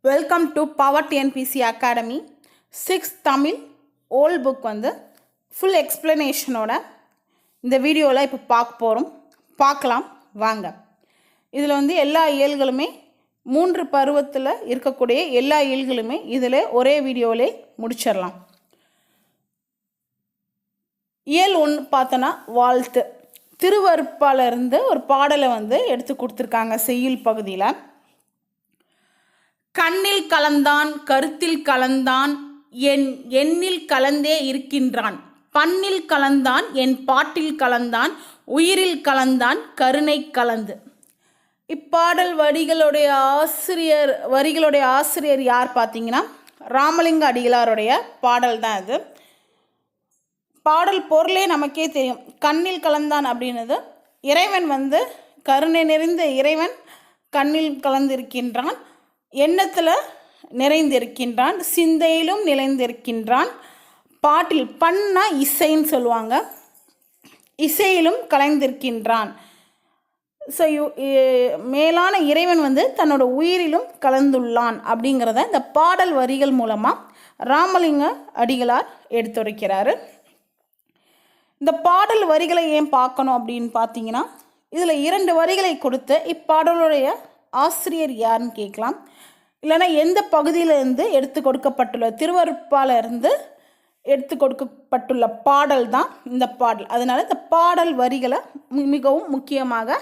Welcome to power TNPSC academy. 6th Tamil old book full எக்ஸ்ப்ளனேஷனோட இந்த வீடியோவில் இப்போ பார்க்கலாம் வாங்க. இதில் எல்லா இயல்களுமே 3 பருவத்தில் இருக்கக்கூடிய எல்லா இயல்களுமே இதில் ஒரே வீடியோவிலே முடிச்சிடலாம். இயல் 1 பார்த்தோன்னா வாழ்த்து. திருவருப்பாலிருந்து ஒரு பாடலை எடுத்து கொடுத்துருக்காங்க செய்யுள் பகுதியில். கண்ணில் கலந்தான் கருத்தில் கலந்தான் என் எண்ணில் கலந்தே இருக்கின்றான், பண்ணில் கலந்தான் என் பாட்டில் கலந்தான், உயிரில் கலந்தான் கருணை கலந்து. இப்பாடல் வரிகளுடைய ஆசிரியர் யார் பார்த்தீங்கன்னா ராமலிங்க அடிகளாருடைய பாடல் தான் இது. பாடல் பொருளே நமக்கே தெரியும். கண்ணில் கலந்தான் அப்படின்னது இறைவன் கருணை நிறைந்த இறைவன் கண்ணில் கலந்திருக்கின்றான், எண்ணத்தில் நிறைந்திருக்கின்றான், சிந்தையிலும் நிறைந்திருக்கின்றான், பாட்டில் பண்ணா இசைன்னு சொல்லுவாங்க, இசையிலும் கலந்திருக்கின்றான். ஸோ மேலான இறைவன் தன்னோட உயிரிலும் கலந்துள்ளான் அப்படிங்கிறத இந்த பாடல் வரிகள் மூலமாக ராமலிங்க அடிகளார் எடுத்துரைக்கிறாரு. இந்த பாடல் வரிகளை ஏன் பார்க்கணும் அப்படின்னு பார்த்தீங்கன்னா, இதில் 2 வரிகளை கொடுத்து இப்பாடலுடைய ஆசிரியர் யாருன்னு கேட்கலாம். இல்லைன்னா எந்த பகுதியிலிருந்து எடுத்து கொடுக்கப்பட்டுள்ள திருவருப்பாலிருந்து எடுத்து கொடுக்கப்பட்டுள்ள பாடல் தான் இந்த பாடல். அதனால் இந்த பாடல் வரிகளை மிகவும் முக்கியமாக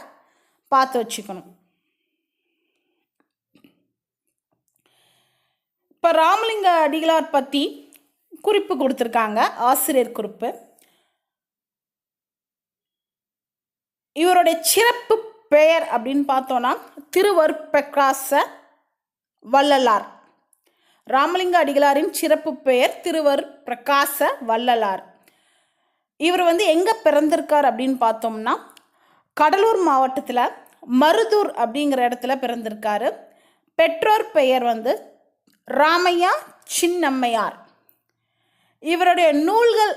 பார்த்து வச்சுக்கணும். இப்போ ராமலிங்க அடிகளார் பற்றி குறிப்பு கொடுத்துருக்காங்க, ஆசிரியர் குறிப்பு. இவருடைய சிறப்பு பெயர் அப்படின்னு பார்த்தோன்னா திருவருட்பிரகாச வள்ளலார். ராமலிங்க அடிகளாரின் சிறப்பு பெயர் திருவருட்பிரகாச வள்ளலார். இவர் எங்கே பிறந்திருக்கார் அப்படின்னு பார்த்தோம்னா கடலூர் மாவட்டத்தில் மருதூர் அப்படிங்கிற இடத்துல பிறந்திருக்காரு. பெற்றோர் பெயர் ராமையா சின்னம்மையார். இவருடைய நூல்கள்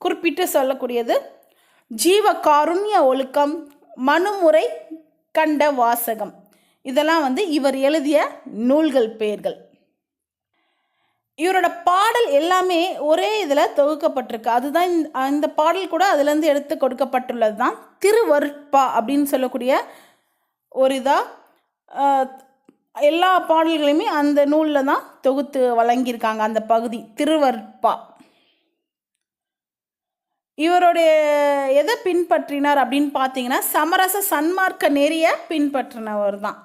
குறிப்பிட்டு சொல்லக்கூடியது ஜீவ காருண்ய ஒழுக்கம், மனுமுறை கண்ட வாசகம். இதெல்லாம் இவர் எழுதிய நூல்கள் பெயர்கள். இவரோட பாடல் எல்லாமே ஒரே இதில் தொகுக்கப்பட்டிருக்கு. அதுதான் இந்த பாடல் கூட அதுலேருந்து எடுத்து கொடுக்கப்பட்டுள்ளது தான். திருவருட்பா அப்படின்னு சொல்லக்கூடிய ஒரு இதாக எல்லா பாடல்களையுமே அந்த நூலில் தான் தொகுத்து வழங்கியிருக்காங்க. அந்த பகுதி திருவருட்பா. இவருடைய எதை பின்பற்றினார் அப்படின்னு பார்த்தீங்கன்னா சமரச சன்மார்க்க நெறியை பின்பற்றினவர் தான்.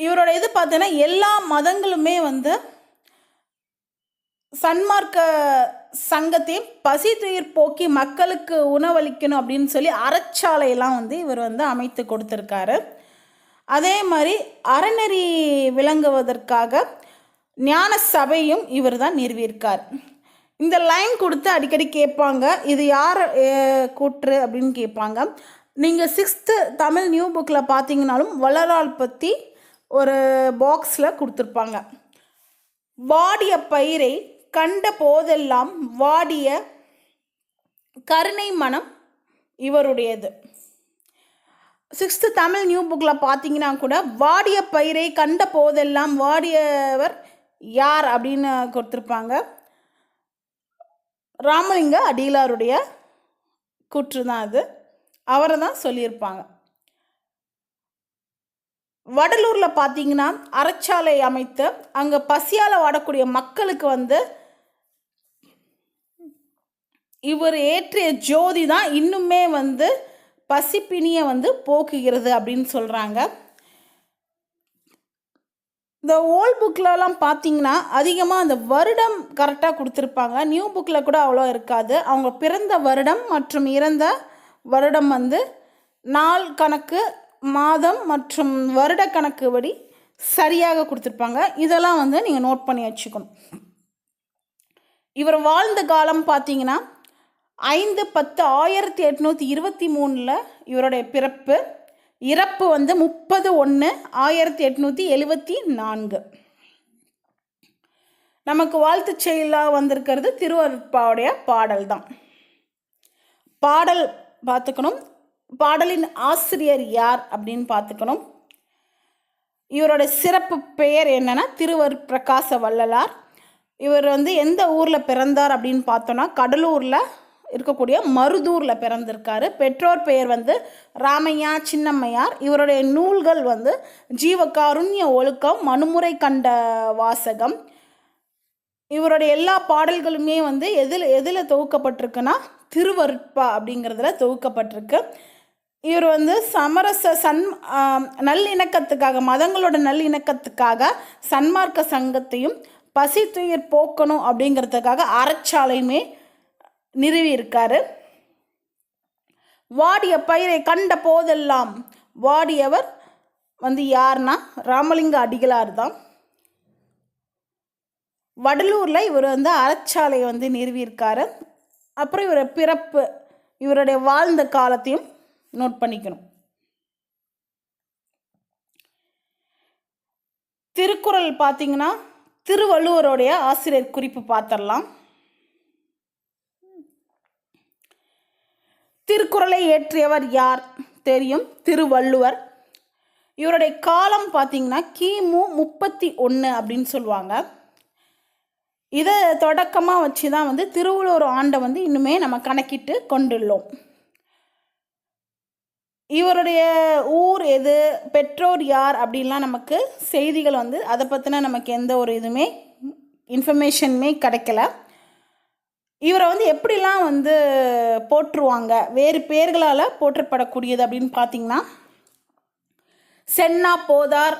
இவரோட இது பார்த்தீங்கன்னா எல்லா மதங்களுமே சன்மார்க்க சங்கத்தையும் பசி துயிர் போக்கி மக்களுக்கு உணவளிக்கணும் அப்படின்னு சொல்லி அறச்சாலையெல்லாம் இவர் அமைத்து கொடுத்துருக்காரு. அதே மாதிரி அறநெறி விளங்குவதற்காக ஞான சபையும் இவர் தான் நிறுவியிருக்கார். இந்த லைன் கொடுத்து அடிக்கடி கேட்பாங்க, இது யார் கூற்று அப்படின்னு கேட்பாங்க. நீங்கள் 6th தமிழ் நியூ புக்கில் பார்த்தீங்கன்னாலும் வள்ளலார் பற்றி ஒரு பாக்ஸில் கொடுத்துருப்பாங்க. வாடிய பயிரை கண்ட போதெல்லாம் வாடிய கருணை மனம் இவருடையது. 6th தமிழ் நியூ புக்கில் பார்த்தீங்கன்னா கூட வாடிய பயிரை கண்ட போதெல்லாம் வாடியவர் யார் அப்படின்னு கொடுத்துருப்பாங்க. ராமலிங்க அடிகளாருடைய கூற்று தான் அது. அவரை தான் சொல்லியிருப்பாங்க. வடலூரில் பார்த்தீங்கன்னா அறச்சாலை அமைத்து அங்கே பசியால் வாடக்கூடிய மக்களுக்கு இவர் ஏற்றிய ஜோதி தான் இன்னுமே பசிப்பினியை போக்குகிறது அப்படின்னு சொல்கிறாங்க. இந்த ஓல்ட் புக்கிலலாம் பார்த்தீங்கன்னா அதிகமாக அந்த வருடம் கரெக்டாக கொடுத்துருப்பாங்க. நியூ புக்கில் கூட அவ்வளோ இருக்காது. அவங்க பிறந்த வருடம் மற்றும் இறந்த வருடம் நாள் கணக்கு, மாதம் மற்றும் வருட கணக்கு படி சரியாக கொடுத்துருப்பாங்க. இதெல்லாம் நீங்கள் நோட் பண்ணி வச்சுக்கணும். இவர் வாழ்ந்த காலம் பார்த்தீங்கன்னா 5/10/1823 இவருடைய பிறப்பு. இறப்பு 30/1/1874. நமக்கு வாழ்த்து செயலாக வந்திருக்கிறது திருவருட்பாவுடைய பாடல் தான். பாடல் பார்த்துக்கணும். பாடலின் ஆசிரியர் யார் அப்படின்னு பார்த்துக்கணும். இவரோட சிறப்பு பெயர் என்னென்னா திருவருட்பிரகாச வள்ளலார். இவர் வந்து எந்த ஊரில் பிறந்தார் அப்படின்னு பார்த்தோன்னா கடலூரில் இருக்கக்கூடிய மருதூரில் பிறந்திருக்காரு. பெற்றோர் பெயர் வந்து ராமையா சின்னம்மையார். இவருடைய நூல்கள் வந்து ஜீவகாருண்ய ஒழுக்கம், மனுமுறை கண்ட வாசகம். இவருடைய எல்லா பாடல்களுமே வந்து எதில் தொகுக்கப்பட்டிருக்குன்னா திருவருட்பா அப்படிங்கிறதுல தொகுக்கப்பட்டிருக்கு. இவர் வந்து சமரச நல்லிணக்கத்துக்காக, மதங்களோட நல்லிணக்கத்துக்காக சன்மார்க்க சங்கத்தையும் பசி துயிர் போக்கணும் அப்படிங்கிறதுக்காக அறச்சாலையுமே நிறுவியிருக்காரு. வாடிய பயிரை கண்ட போதெல்லாம் வாடியவர் வந்து யார்னா ராமலிங்க அடிகளார் தான். வடலூரில் இவர் வந்து அறச்சாலையை வந்து நிறுவியிருக்காரு. அப்புறம் இவரோட பிறப்பு, இவருடைய வாழ்ந்த காலத்தையும் நோட் பண்ணிக்கணும். திருக்குறள் பார்த்தீங்கன்னா திருவள்ளுவருடைய ஆசிரியர் குறிப்பு பார்த்துடலாம். திருக்குறளை இயற்றியவர் யார் தெரியும், திருவள்ளுவர். இவருடைய காலம் பார்த்தீங்கன்னா கிமு 31 அப்படின்னு சொல்லுவாங்க. இதை தொடக்கமாக வச்சு தான் வந்து திருவள்ளுவர் ஆண்டை வந்து இன்னுமே நம்ம கணக்கிட்டு கொண்டுள்ளோம். இவருடைய ஊர் எது, பெற்றோர் யார் அப்படின்லாம் நமக்கு செய்திகள் வந்து அதை பற்றின நமக்கு எந்த ஒரு இதுவுமே இன்ஃபர்மேஷனுமே கிடைக்கல. இவரை வந்து எப்படிலாம் வந்து போற்றுவாங்க, வேறு பெயர்களால் போற்றப்படக்கூடியது அப்படின்னு பார்த்திங்கன்னா சென்னா போதார்,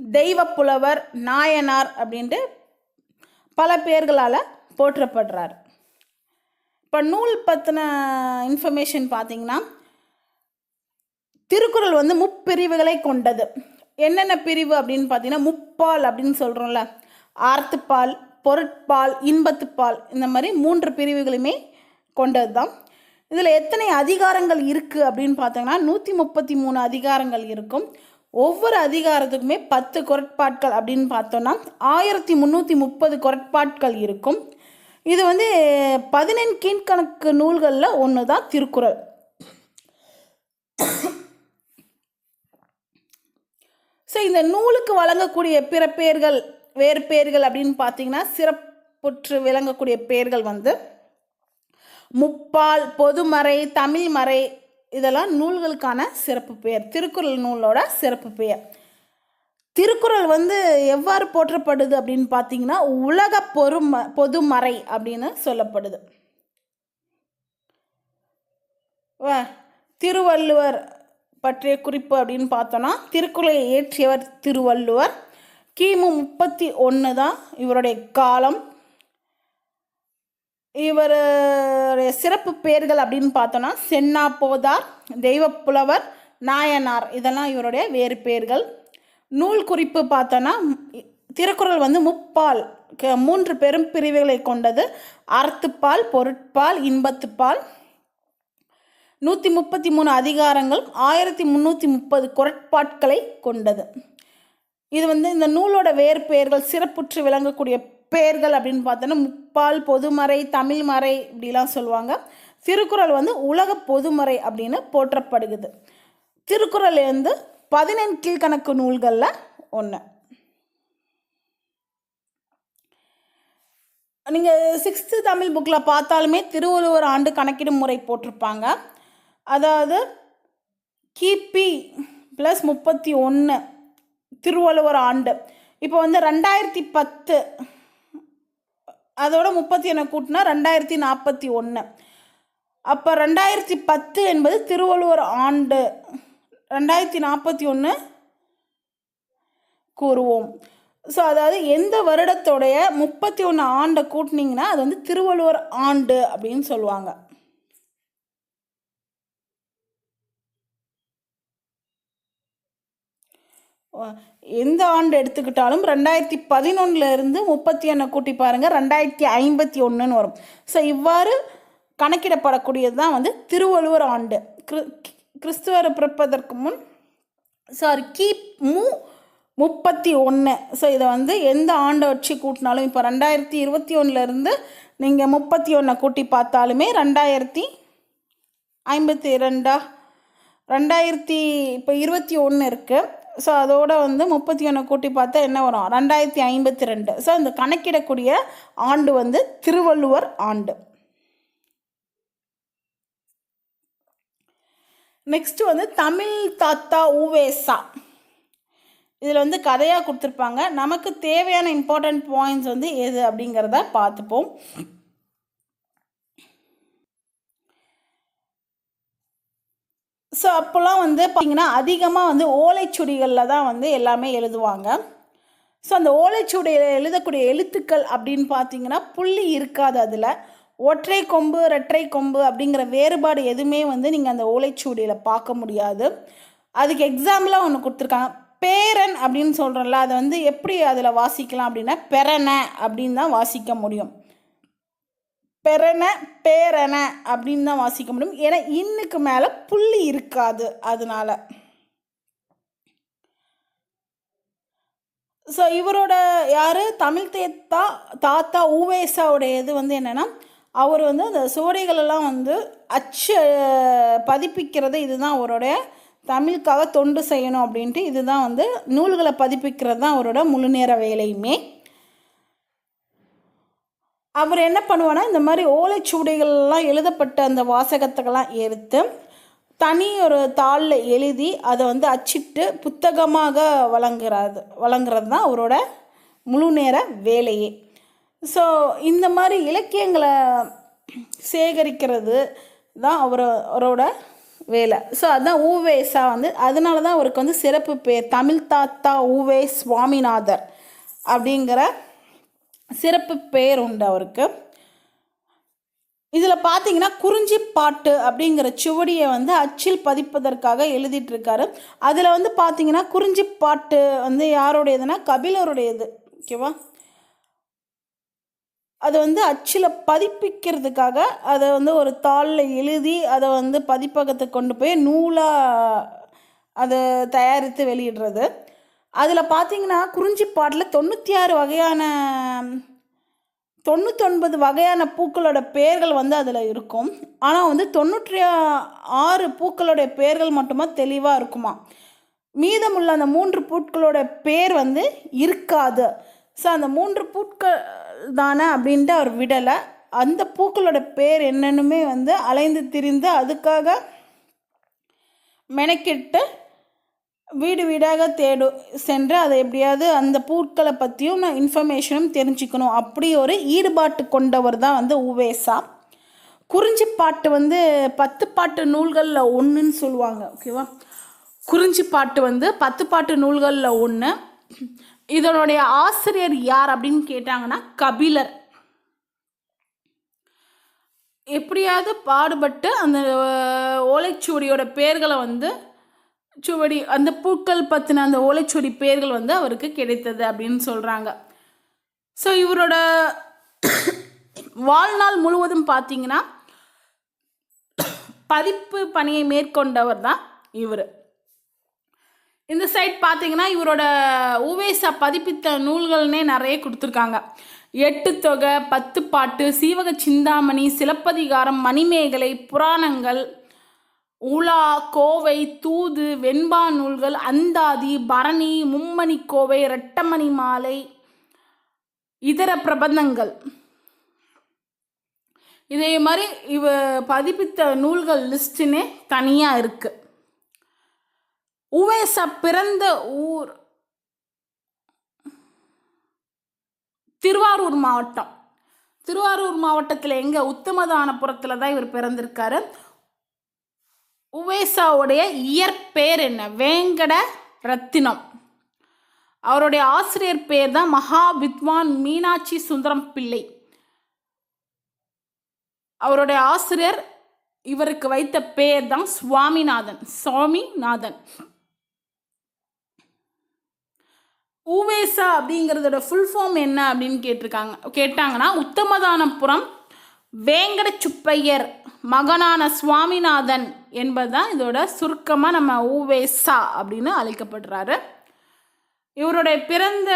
தெய்வப்புலவர், நாயனார் அப்படின்ட்டு பல பெயர்களால் போற்றப்படுறார். இப்போ நூல் பற்றின இன்ஃபர்மேஷன் பார்த்திங்கன்னா திருக்குறள் வந்து முப்பிரிவுகளை கொண்டது. என்னென்ன பிரிவு அப்படின்னு பார்த்தீங்கன்னா முப்பால் அப்படின்னு சொல்கிறோம்ல, ஆர்த்துப்பால், பொருட்பால், இன்பத்துப்பால், இந்த மாதிரி 3 பிரிவுகளுமே கொண்டது தான். இதில் எத்தனை அதிகாரங்கள் இருக்குது அப்படின்னு பார்த்தோங்கன்னா 133 அதிகாரங்கள் இருக்கும். ஒவ்வொரு அதிகாரத்துக்குமே 10 குறட்பாட்கள் அப்படின்னு பார்த்தோன்னா 1330 குறட்பாட்கள் இருக்கும். இது வந்து 14 கீழ்கணக்கு நூல்களில் ஒன்று தான் திருக்குறள். ஸோ இந்த நூலுக்கு வழங்கக்கூடிய பிற பெயர்கள், வேறு பெயர்கள் அப்படின்னு பார்த்தீங்கன்னா சிறப்புற்று விளங்கக்கூடிய பெயர்கள் வந்து முப்பால், பொதுமறை, தமிழ்மறை, இதெல்லாம் நூல்களுக்கான சிறப்பு பெயர். திருக்குறள் நூலோட சிறப்பு பெயர். திருக்குறள் வந்து எவ்வாறு போற்றப்படுது அப்படின்னு பார்த்தீங்கன்னா உலக பொதுமறை அப்படின்னு சொல்லப்படுது. திருவள்ளுவர் பற்றிய குறிப்பு அப்படின்னு பார்த்தோன்னா திருக்குறளை இயற்றியவர் திருவள்ளுவர். கிமு 31 தான் இவருடைய காலம். இவருடைய சிறப்பு பெயர்கள் அப்படின்னு பார்த்தோன்னா சென்னா போதார், தெய்வப்புலவர், நாயனார், இதெல்லாம் இவருடைய வேறு பெயர்கள். நூல் குறிப்பு பார்த்தோன்னா திருக்குறள் வந்து முப்பால், 3 பெரும் பிரிவுகளை கொண்டது. அறத்துப்பால், பொருட்பால், இன்பத்துப்பால், 133 அதிகாரங்கள், 1330 குறட்பாட்களை கொண்டது. இது வந்து இந்த நூலோட வேறு பெயர்கள், சிறப்புற்று விளங்கக்கூடிய பெயர்கள் அப்படின்னு பார்த்தோன்னா முப்பால், பொதுமறை, தமிழ்மறை இப்படிலாம் சொல்லுவாங்க. திருக்குறள் வந்து உலக பொதுமறை அப்படின்னு போற்றப்படுகிறது. திருக்குறள் வந்து 14 கீழ்கணக்கு நூல்களில் ஒன்று. நீங்கள் 6th தமிழ் புக்கில் பார்த்தாலுமே திருவள்ளுவர் ஆண்டு கணக்கிடும் முறை போட்டிருப்பாங்க. அதாவது கிபி +31 திருவள்ளுவர் ஆண்டு. இப்போ வந்து 2010 அதோட 31 கூட்டினா 2041. அப்போ 2010 என்பது திருவள்ளுவர் ஆண்டு, 2041 கூறுவோம். ஸோ அதாவது எந்த வருடத்தோடைய 31 ஆண்டை கூட்டினீங்கன்னா அது வந்து திருவள்ளுவர் ஆண்டு அப்படின்னு சொல்லுவாங்க. எந்த ஆண்டு எடுத்துக்கிட்டாலும் 2011 31 கூட்டி பாருங்கள் 2051 வரும். ஸோ இவ்வாறு கணக்கிடப்படக்கூடியது தான் வந்து திருவள்ளுவர் ஆண்டு. கிறிஸ்துவர் பிறப்பதற்கு முன் கிமு 31. ஸோ இதை வந்து எந்த ஆண்டை வச்சு கூட்டினாலும் இப்போ 2021 நீங்கள் 31 கூட்டி பார்த்தாலுமே 2052 இப்போ 21 இருக்குது. ஸோ அதோட வந்து 31 கூட்டி பார்த்தா என்ன வரும்? 2052. ஸோ இந்த கணக்கிடக்கூடிய ஆண்டு வந்து திருவள்ளுவர் ஆண்டு. நெக்ஸ்ட் வந்து தமிழ் தாத்தா உவேசா. இதில் வந்து கதையாக கொடுத்துருப்பாங்க. நமக்கு தேவையான இம்பார்ட்டண்ட் பாயிண்ட்ஸ் வந்து எது அப்படிங்கிறத பார்த்துப்போம். ஸோ அப்போல்லாம் வந்து பார்த்திங்கன்னா அதிகமாக வந்து ஓலைச்சுவடிகளில் தான் வந்து எல்லாமே எழுதுவாங்க. ஸோ அந்த ஓலைச்சுவடியில் எழுதக்கூடிய எழுத்துக்கள் அப்படின்னு பார்த்திங்கன்னா புள்ளி இருக்காது. அதில் ஒற்றை கொம்பு ரெட்டை கொம்பு அப்படிங்கிற வேறுபாடு எதுவுமே வந்து நீங்கள் அந்த ஓலைச்சுவடியில் பார்க்க முடியாது. அதுக்கு எக்ஸாம்பிளாக ஒன்று கொடுத்துருக்காங்க. பேரன் அப்படின்னு சொல்கிறோம்ல, அதை வந்து எப்படி அதில் வாசிக்கலாம் அப்படின்னா பெறன அப்படின்னு தான் வாசிக்க முடியும். பெறன பேரன அப்படின்னு தான் வாசிக்க முடியும். ஏன்னா இன்னுக்கு மேலே புள்ளி இருக்காது. அதனால ஸோ இவரோட யார் தமிழ் தாத்தா உவேசாவுடைய இது வந்து என்னென்னா, அவர் வந்து அந்த சுவடிகளெல்லாம் வந்து அச்சு பதிப்பிக்கிறது, இதுதான் அவருடைய தமிழுக்காக தொண்டு செய்யணும் அப்படின்ட்டு இதுதான் வந்து நூல்களை பதிப்பிக்கிறது தான் அவரோட முழு நேர வேலையுமே. அவர் என்ன பண்ணுவான்னா, இந்த மாதிரி ஓலைச்சுவடிகள்லாம் எழுதப்பட்ட அந்த வாசகத்துக்கெல்லாம் எடுத்து தனி ஒரு தாளில் எழுதி அதை வந்து அச்சிட்டு புத்தகமாக வழங்குறது தான் அவரோட முழு நேர வேலையே. ஸோ இந்த மாதிரி இலக்கியங்களை சேகரிக்கிறது தான் அவரோட வேலை. ஸோ அதுதான் உவேசா வந்து, அதனால தான் அவருக்கு வந்து சிறப்பு பேர் தமிழ் தாத்தா உவே சுவாமிநாதர் அப்படிங்கிற சிறப்பு பேர் உண்டு அவருக்கு. இதில் பார்த்தீங்கன்னா குறிஞ்சிப்பாட்டு அப்படிங்கிற சுவடியை வந்து அச்சில் பதிப்பதற்காக எழுதிட்டுருக்காரு. அதில் வந்து பார்த்தீங்கன்னா குறிஞ்சிப்பாட்டு வந்து யாருடையதுன்னா கபிலருடையது. ஓகேவா? அதை வந்து அச்சில் பதிப்பிக்கிறதுக்காக அதை வந்து ஒரு தாளில் எழுதி அதை வந்து பதிப்பகத்துக்கு கொண்டு போய் நூலாக அதை தயாரித்து வெளியிடுறது. அதில் பார்த்தீங்கன்னா குறிஞ்சிப்பாட்டில் 99 வகையான பூக்களோட பெயர்கள் வந்து அதில் இருக்கும். ஆனால் வந்து 96 பூக்களோட பெயர்கள் மட்டுமா தெளிவாக இருக்குமா. மீதமுள்ள அந்த 3 பூக்களோட பேர் வந்து இருக்காது. ஸோ அந்த 3 பூக்கள் தானே அப்படின்ட்டு அவர் விடலை. அந்த பூக்களோட பேர் என்னன்னுமே வந்து அலைந்து திரிந்து அதுக்காக மெனக்கிட்டு வீடு வீடாக சென்று அதை எப்படியாவது அந்த பூக்களை பற்றியும் நான் இன்ஃபர்மேஷனும் தெரிஞ்சுக்கணும் அப்படி ஒரு ஈடுபாட்டு கொண்டவர் தான் வந்து உவேசா. குறிஞ்சிப்பாட்டு வந்து 10 பாட்டு நூல்களில் ஒன்றுன்னு சொல்லுவாங்க. ஓகேவா? குறிஞ்சிப்பாட்டு வந்து 10 பாட்டு நூல்களில் ஒன்று. இதனுடைய ஆசிரியர் யார் அப்படின்னு கேட்டாங்கன்னா கபிலர். எப்படியாவது பாடுபட்டு அந்த ஓலைச்சுவடியோட பேர்களை வந்து அந்த பூக்கள் பற்றின அந்த ஓலைச்சுவடி பேர்கள் வந்து அவருக்கு கிடைத்தது அப்படின்னு சொல்கிறாங்க. ஸோ இவரோட வாழ்நாள் முழுவதும் பார்த்தீங்கன்னா பதிப்பு பணியை மேற்கொண்டவர் தான் இவர். இந்த சைட் பார்த்தீங்கன்னா இவரோட உவேசா பதிப்பித்த நூல்கள்னே நிறைய கொடுத்துருக்காங்க. 8 தொகை, 10 பாட்டு, சீவக சிந்தாமணி, சிலப்பதிகாரம், மணிமேகலை, புராணங்கள், உலா, கோவை, தூது, வெண்பா நூல்கள், அந்தாதி, பரணி, மும்மணி கோவை, இரட்டமணி மாலை, இதர பிரபந்தங்கள். இதே மாதிரி இவ பதிப்பித்த நூல்கள் லிஸ்ட்டுன்னே தனியாக இருக்குது. உவேசா பிறந்த ஊர் திருவாரூர் மாவட்டம். திருவாரூர் மாவட்டத்தில் எங்கே? உத்தமதானபுரத்தில் தான் இவர் பிறந்திருக்காரு. உவேசாவுடைய இயற்பெயர் என்ன? வேங்கட ரத்தினம். அவருடைய ஆசிரியர் பேர் தான் மகா வித்வான் மீனாட்சி சுந்தரம் பிள்ளை. அவருடைய ஆசிரியர் இவருக்கு வைத்த பேர் தான் சுவாமிநாதன். உவேசா அப்படிங்கிறதோட ஃபுல் ஃபார்ம் என்ன அப்படின்னு கேட்டாங்கன்னா உத்தமதானபுரம் வேங்கட சுப்பையர் மகனான சுவாமிநாதன் என்பதுதான் இதோட சுருக்கமாக நம்ம உவேசா அப்படின்னு அழைக்கப்படுறாரு. இவருடைய பிறந்த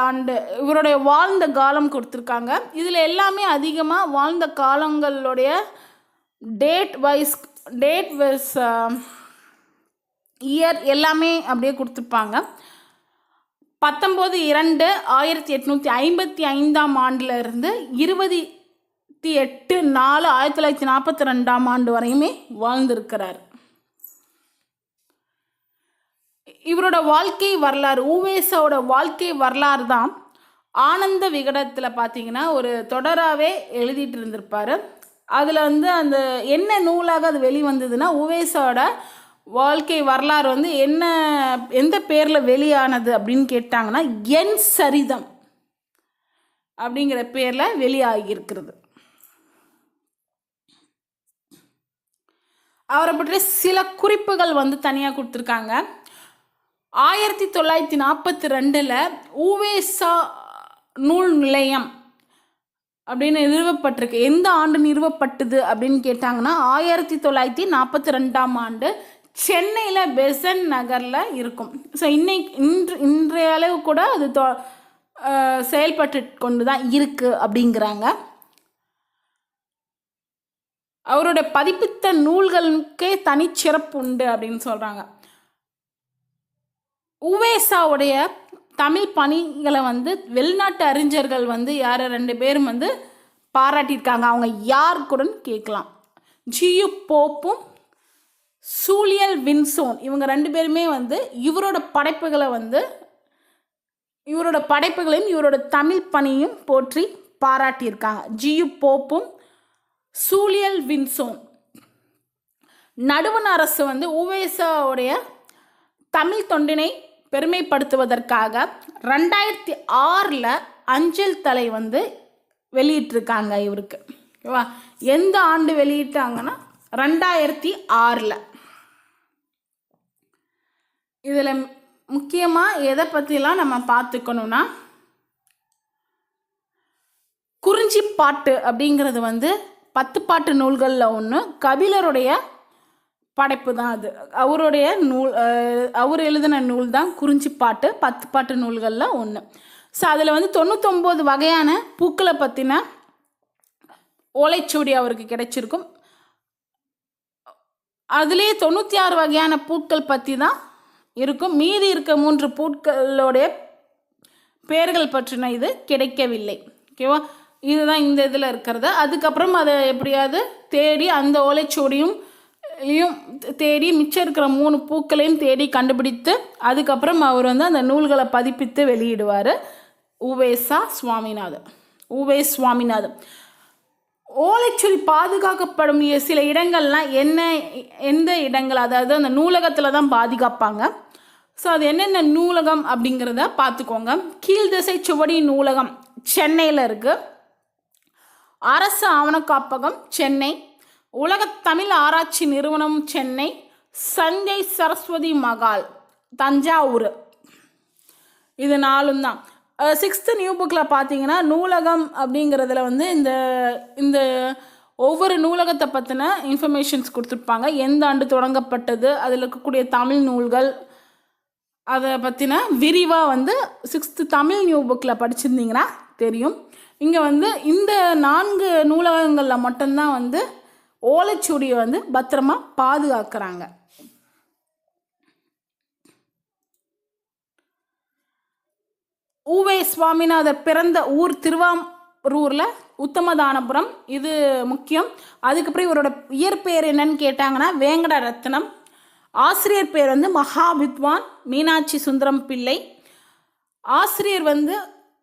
ஆண்டு, இவருடைய வாழ்ந்த காலம் கொடுத்துருக்காங்க. இதில் எல்லாமே அதிகமாக வாழ்ந்த காலங்களுடைய டேட் வைஸ் இயர் எல்லாமே அப்படியே கொடுத்துருப்பாங்க. 19/2/1855 ஆண்டிலிருந்து 28/4/1942 வரையுமே வாழ்ந்திருக்கிறார். இவரோட வாழ்க்கை வரலாறு, உவேசாவோட வாழ்க்கை வரலாறு தான் ஆனந்த விகடத்தில் பார்த்தீங்கன்னா ஒரு தொடராகவே எழுதிட்டு இருந்திருப்பார். அதில் வந்து அந்த என்ன நூலாக அது வெளிவந்ததுன்னா, உவேசாவோட வாழ்க்கை வரலாறு வந்து எந்த பேரில் வெளியானது அப்படின்னு கேட்டாங்கன்னா, என் சரிதம் அப்படிங்கிற பேரில் வெளியாகியிருக்கிறது. அவரை பற்றி சில குறிப்புகள் வந்து தனியாக கொடுத்துருக்காங்க. 1942 உவேசா நூல் நிலையம் அப்படின்னு நிறுவப்பட்டிருக்கு. எந்த ஆண்டு நிறுவப்பட்டது அப்படின்னு கேட்டாங்கன்னா 1942 ஆண்டு சென்னையில் பெசன் நகரில் இருக்கும். ஸோ இன்றைய அளவு கூட அது செயல்பட்டு கொண்டு தான் இருக்குது அப்படிங்கிறாங்க. அவரோட பதிப்பித்த நூல்களுக்கே தனிச்சிறப்பு உண்டு அப்படின்னு சொல்கிறாங்க. உவேசாவுடைய தமிழ் பணிகளை வந்து வெளிநாட்டு அறிஞர்கள் வந்து யார் 2 பேரும் வந்து பாராட்டியிருக்காங்க. அவங்க யாருக்குடன் கேட்கலாம். ஜியு போப்பும் சூலியல் வின்சோன், இவங்க 2 பேருமே வந்து இவரோட படைப்புகளையும் இவரோட தமிழ் பணியும் போற்றி பாராட்டியிருக்காங்க. ஜியு போப்பும் சூலியல் வின்சோன். நடுவண் அரசு வந்து உவேசாவுடைய தமிழ் தொண்டினை பெருமைப்படுத்துவதற்காக 2006 அஞ்சல் தலை வந்து வெளியிட்டிருக்காங்க இவருக்கு. ஓகேவா? எந்த ஆண்டு வெளியிட்டாங்கன்னா 2006. இதில் முக்கியமாக எதை பற்றிலாம் நம்ம பார்த்துக்கணுன்னா, குறிஞ்சிப்பாட்டு அப்படிங்கிறது வந்து 10 பாட்டு நூல்களில் ஒன்று. கபிலருடைய படைப்பு தான் அது. அவருடைய நூல், அவர் எழுதின நூல் தான் குறிஞ்சிப்பாட்டு. 10 பாட்டு நூல்களில் ஒன்று. ஸோ அதில் வந்து 99 வகையான பூக்களை பற்றின ஓலைச்சுவடி அவருக்கு கிடைச்சிருக்கும். அதுலேயே 96 வகையான பூக்கள் பற்றி தான் இருக்கும். மீதி இருக்க 3 பூக்களுடைய பெயர்கள் பற்றின இது கிடைக்கவில்லை. ஓகேவா? இதுதான் இந்த இதில் இருக்கிறது. அதுக்கப்புறம் அதை எப்படியாவது தேடி அந்த ஓலைச்சுவடியும் தேடி மிச்சம் இருக்கிற 3 பூக்களையும் தேடி கண்டுபிடித்து அதுக்கப்புறம் அவர் வந்து அந்த நூல்களை பதிப்பித்து வெளியிடுவார். உவேசா சுவாமிநாதன். ஓலைச்சுவடி பாதுகாக்கப்படும் சில இடங்கள்லாம் எந்த இடங்கள், அதாவது அந்த நூலகத்தில் தான் பாதுகாப்பாங்க. ஸோ அது என்னென்ன நூலகம் அப்படிங்கிறத பார்த்துக்கோங்க. கீழ்திசை சுவடி நூலகம் சென்னையில் இருக்குது. அரசு ஆவண காப்பகம் சென்னை. உலகத் தமிழ் ஆராய்ச்சி நிறுவனம் சென்னை. சஞ்சை சரஸ்வதி மகால் தஞ்சாவூர். இது 4 தான். 6th நியூ புக்கில் பார்த்தீங்கன்னா நூலகம் அப்படிங்கிறதுல வந்து இந்த ஒவ்வொரு நூலகத்தை பற்றின இன்ஃபர்மேஷன்ஸ் கொடுத்துருப்பாங்க. எந்த ஆண்டு தொடங்கப்பட்டது, அதில் இருக்கக்கூடிய தமிழ் நூல்கள், அதை பற்றின விரிவாக வந்து 6th தமிழ் நியூ புக்கில் படிச்சிருந்தீங்கன்னா தெரியும். இங்கே வந்து இந்த 4 நூலகங்களில் மட்டும்தான் வந்து ஓலைச்சுவடியை வந்து பத்திரமா பாதுகாக்கிறாங்க. உவே சுவாமிநாதர் பிறந்த ஊர் திருவாரூரில் உத்தமதானபுரம். இது முக்கியம். அதுக்கப்புறம் இவரோட இயற்பெயர் என்னன்னு கேட்டாங்கன்னா வேங்கட ரத்னம். ஆசிரியர் பேர் வந்து மகாவித்வான் மீனாட்சி சுந்தரம் பிள்ளை. ஆசிரியர் வந்து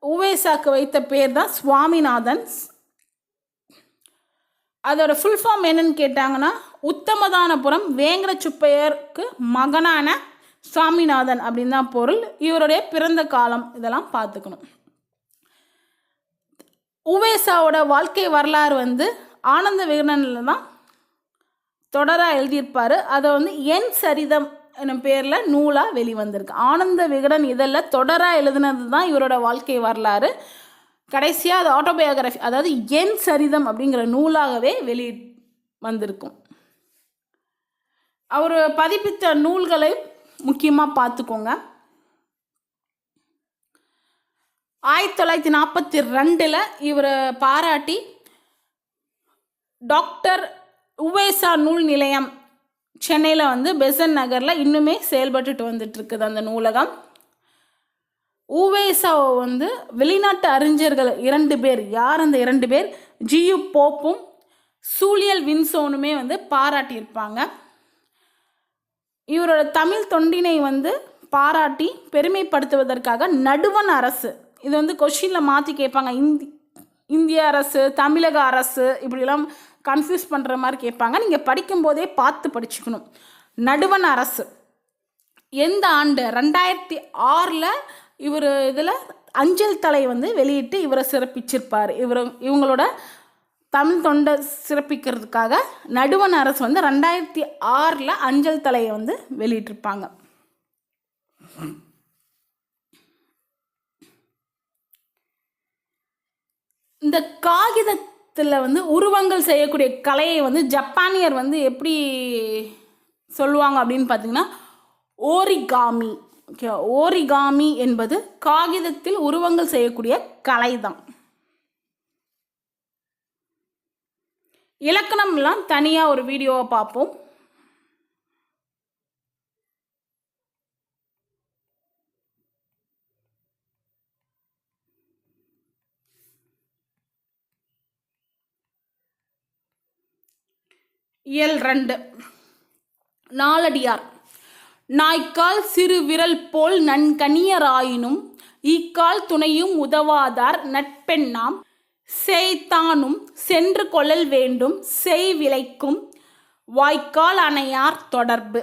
உவேசாக்கு வைத்த பேர் தான் சுவாமிநாதன். அதோட ஃபுல் ஃபார்ம் என்னன்னு கேட்டாங்கன்னா உத்தமதானபுரம் வேங்கட சுப்பையருக்கு மகனான சுவாமிநாதன் அப்படின்னு தான் பொருள். இவருடைய பிறந்த காலம் இதெல்லாம் பார்த்துக்கணும். உவேசாவோட வாழ்க்கை வரலாறு வந்து ஆனந்த விகடனில் தான் தொடராக எழுதியிருப்பார். அதை வந்து என் சரிதம் என்னும் பேரில் நூலாக வெளிவந்திருக்கு. ஆனந்த விகடன் இதழில் தொடராக எழுதினது தான் இவரோட வாழ்க்கை வரலாறு. கடைசியாக அது ஆட்டோபயோகிராஃபி, அதாவது என் சரிதம் அப்படிங்கிற நூலாகவே வந்திருக்கும். அவர் பதிப்பித்த நூல்களை முக்கியமாக பார்த்துக்கோங்க. 1942 இவரை பாராட்டி டாக்டர் உவேசா நூல் நிலையம் சென்னையில் வந்து பெசன்ட் நகரில் இன்னுமே செயல்பட்டுட்டு வந்துட்டுருக்குது அந்த நூலகம். உவேசாவை வந்து வெளிநாட்டு அறிஞர்கள் 2 பேர், யார் அந்த 2 பேர்? ஜியு போப்பும் சூழியல் வின்சோனுமே வந்து பாராட்டியிருப்பாங்க. இவரோட தமிழ் தொண்டினை வந்து பாராட்டி பெருமைப்படுத்துவதற்காக நடுவண் அரசு, இது வந்து கொஷினில் மாற்றி கேட்பாங்க, இந்திய அரசு, தமிழக அரசு, இப்படிலாம் கன்ஃபியூஸ் பண்ணுற மாதிரி கேட்பாங்க. நீங்கள் படிக்கும்போதே பார்த்து படிச்சுக்கணும். நடுவண் அரசு எந்த ஆண்டு? 2006 இவர் இதில் அஞ்சல் தலை வந்து வெளியிட்டு இவரை சிறப்பிச்சிருப்பார். இவங்களோட தமிழ் தொண்டை சிறப்பிக்கிறதுக்காக நடுவண் அரசு வந்து 2006 அஞ்சல் தலையை வந்து வெளியிட்டிருப்பாங்க. இந்த காகிதத்தில் வந்து உருவங்கள் செய்யக்கூடிய கலையை வந்து ஜப்பானியர் வந்து எப்படி சொல்லுவாங்க அப்படின்னு பார்த்தீங்கன்னா ஓரிகாமி. ஓகே, ஓரிகாமி என்பது காகிதத்தில் உருவங்கள் செய்யக்கூடிய கலை தான். இலக்கணம்லாம் தனியாக ஒரு வீடியோவை பார்ப்போம். இயல் 2 நாலடியார். நாய்க்கால் சிறு விரல் போல் நன்கனியராயினும் ஈக்கால் துணையும் உதவாதார் நட்பெண்ணாம் செய்தானும் சென்று கொள்ளல் வேண்டும் செய் விளைக்கும் வாய்க்கால் அணையார் தொடர்பு.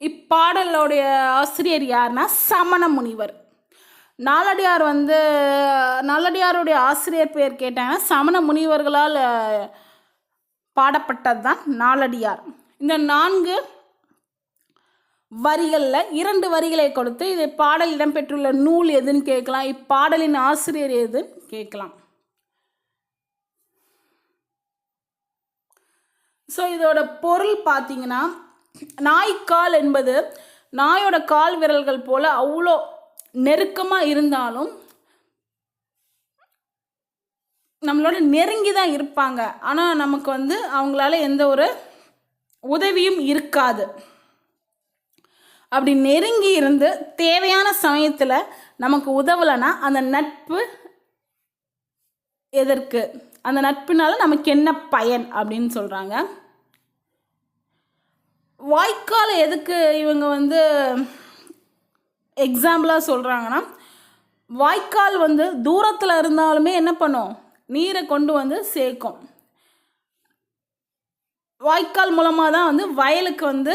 இப்பாடலுடைய ஆசிரியர் யாருன்னா சமண முனிவர். நாலடியார் வந்து நாலடியாருடைய ஆசிரியர் பேர் கேட்டாங்கன்னா சமண முனிவர்களால் பாடப்பட்டது தான் நாலடியார். இந்த 4 வரிகளில் 2 வரிகளை கொடுத்து இது பாடல் இடம்பெற்றுள்ள நூல் எதுன்னு கேட்கலாம், இப்பாடலின் ஆசிரியர் எதுன்னு கேட்கலாம். ஸோ இதோட பொருள் பார்த்தீங்கன்னா, நாய்க்கால் என்பது நாயோட கால் விரல்கள் போல் அவ்வளோ நெருக்கமாக இருந்தாலும் நம்மளோட நெருங்கி தான் இருப்பாங்க. ஆனால் நமக்கு வந்து அவங்களால எந்த ஒரு உதவியும் இருக்காது. அப்படி நெருங்கி இருந்து தேவையான சமயத்தில் நமக்கு உதவலைன்னா அந்த நட்பு எதற்கு? அந்த நட்பினால நமக்கு என்ன பயன் அப்படின்னு சொல்கிறாங்க. வாய்க்கால் எதுக்கு இவங்க வந்து எக்ஸாம்பிளாக சொல்கிறாங்கன்னா, வாய்க்கால் வந்து தூரத்தில் இருந்தாலுமே என்ன பண்ணும்? நீரை கொண்டு வந்து சேர்க்கும். வாய்க்கால் மூலமாக தான் வந்து வயலுக்கு வந்து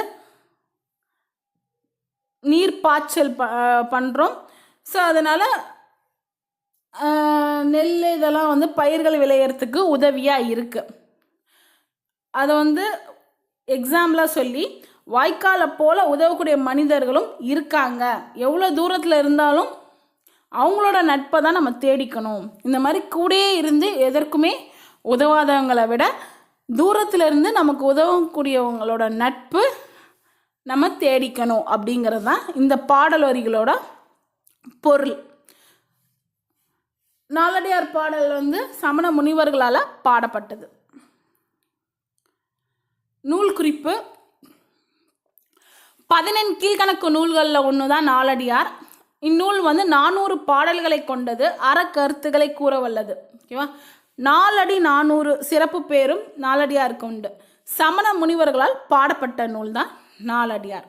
நீர் பாய்ச்சல் பண்ணுறோம். ஸோ அதனால் நெல் இதெல்லாம் வந்து பயிர்கள் விளையிறதுக்கு உதவியாக இருக்குது. அதை வந்து எக்ஸாம்பிளாக சொல்லி வாய்க்காலை போல் உதவக்கூடிய மனிதர்களும் இருக்காங்க. எவ்வளோ தூரத்தில் இருந்தாலும் அவங்களோட நட்பை தான் நம்ம தேடிக்கணும். இந்த மாதிரி கூடயே இருந்து எதற்குமே உதவாதவங்களை விட தூரத்தில் இருந்து நமக்கு உதவக்கூடியவங்களோட நட்பு நம்ம தேடிக்கணும் அப்படிங்கிறது தான் இந்த பாடல் வரிகளோட பொருள். நாலடியார் பாடல் வந்து சமண முனிவர்களால் பாடப்பட்டது. நூல் குறிப்பு: 14 கீழ்கணக்கு நூல்களில் ஒன்று தான் நாலடியார். இந்நூல் வந்து 400 பாடல்களை கொண்டது. அறக்கருத்துக்களை கூற வல்லது. ஓகேவா? 4 அடி 400 சிறப்பு பேரும் நாலடியாருக்கு உண்டு. சமண முனிவர்களால் பாடப்பட்ட நூல் தான் நாலடியார்.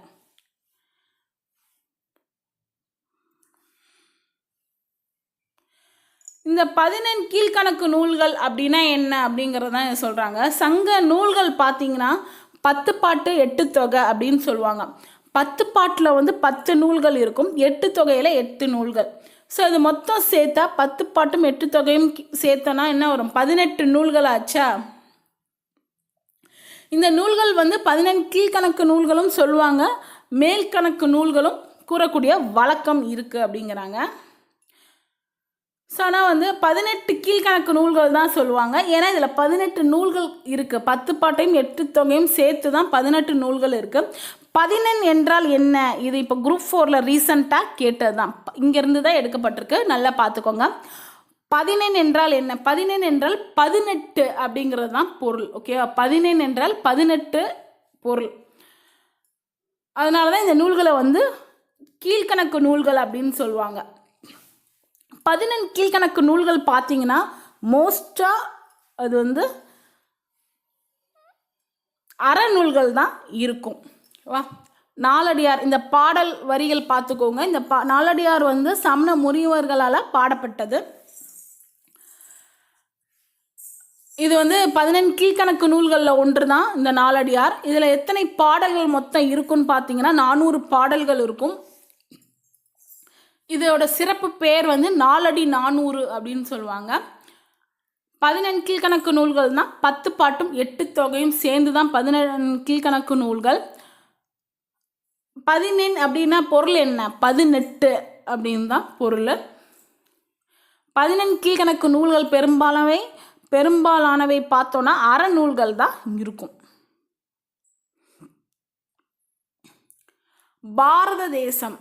இந்த 14 கீழ்கணக்கு நூல்கள் அப்படின்னா என்ன அப்படிங்கிறது தான் சொல்கிறாங்க. சங்க நூல்கள் பார்த்தீங்கன்னா 10 பாட்டு 8 தொகை அப்படின்னு சொல்லுவாங்க. 10 பாட்டில் வந்து 10 நூல்கள் இருக்கும், 8 தொகையில் 8 நூல்கள். ஸோ இது மொத்தம் சேர்த்தா 10 பாட்டும் 8 தொகையும் சேர்த்தனா என்ன வரும்? 18 நூல்கள் ஆச்சா? இந்த நூல்கள் வந்து 14 கீழ்கணக்கு நூல்களும் சொல்லுவாங்க, மேல்கணக்கு நூல்களும் கூறக்கூடிய வழக்கம் இருக்குது அப்படிங்கிறாங்க. ஸோ ஆனால் வந்து 18 கீழ்கணக்கு நூல்கள் தான் சொல்லுவாங்க. ஏன்னா இதில் 18 நூல்கள் இருக்குது. 10 பாட்டையும் 8 தொகையும் சேர்த்து தான் 18 நூல்கள் இருக்குது. 14 என்றால் என்ன? இது இப்போ குரூப் 4 ரீசண்டாக கேட்டது தான், இங்கேருந்து தான் எடுக்கப்பட்டிருக்கு, நல்லா பார்த்துக்கோங்க. 14 என்றால் என்ன? 14 என்றால் 18 அப்படிங்கிறது தான் பொருள். ஓகேவா? 14 என்றால் 18 பொருள். அதனால தான் இந்த நூல்களை வந்து கீழ்கணக்கு நூல்கள் அப்படின்னு சொல்லுவாங்க. 14 கீழ்கணக்கு நூல்கள் பார்த்தீங்கன்னா மோஸ்ட்டாக அது வந்து அறநூல்கள் தான் இருக்கும். வா நாலடியார் இந்த பாடல் வரிகள் பார்த்துக்கோங்க. இந்த நாலடியார் வந்து சமண முனிவர்களால் பாடப்பட்டது. இது வந்து 14 கீழ்கணக்கு நூல்களில் ஒன்று தான் இந்த நாலடியார். இதில் எத்தனை பாடல்கள் மொத்தம் இருக்குன்னு பார்த்தீங்கன்னா 400 பாடல்கள் இருக்கும். இதோட சிறப்பு பேர் வந்து நாலடி 400 அப்படின்னு சொல்லுவாங்க. 14 கீழ்கணக்கு நூல்கள் தான். 10 பாட்டும் 8 தொகையும் சேர்ந்து தான் 14 கீழ்கணக்கு நூல்கள். 14 அப்படின்னா பொருள் என்ன? 18 அப்படின்னு தான் பொருள். 14 கீழ்கணக்கு நூல்கள் பெரும்பாலானவை பார்த்தோன்னா அறநூல்கள் தான் இருக்கும். பாரத தேசம்